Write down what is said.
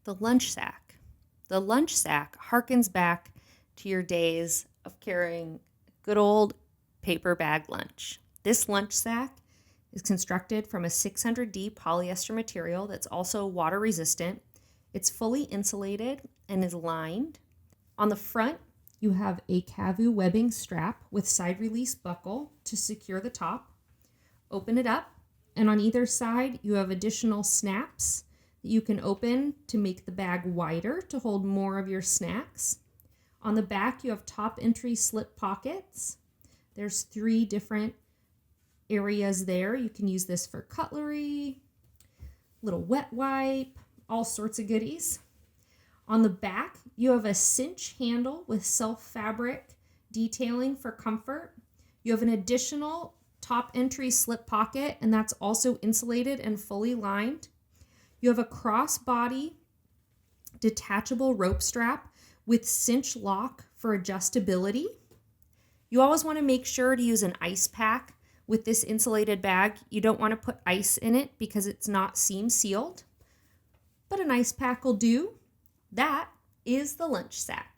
The lunch sack. The lunch sack harkens back to your days of carrying good old paper bag lunch. This lunch sack is constructed from a 600D polyester material that's also water resistant. It's fully insulated and is lined. On the front, you have a Cavu webbing strap with side release buckle to secure the top. Open it up, and on either side, you have additional snaps that you can open to make the bag wider to hold more of your snacks. On the back, you have top entry slip pockets. There's 3 different areas there. You can use this for cutlery, little wet wipe, all sorts of goodies. On the back, you have a cinch handle with self-fabric detailing for comfort. You have an additional top entry slip pocket, and that's also insulated and fully lined. You have a crossbody detachable rope strap with cinch lock for adjustability. You always want to make sure to use an ice pack with this insulated bag. You don't want to put ice in it because it's not seam sealed, but an ice pack will do. That is the lunch sack.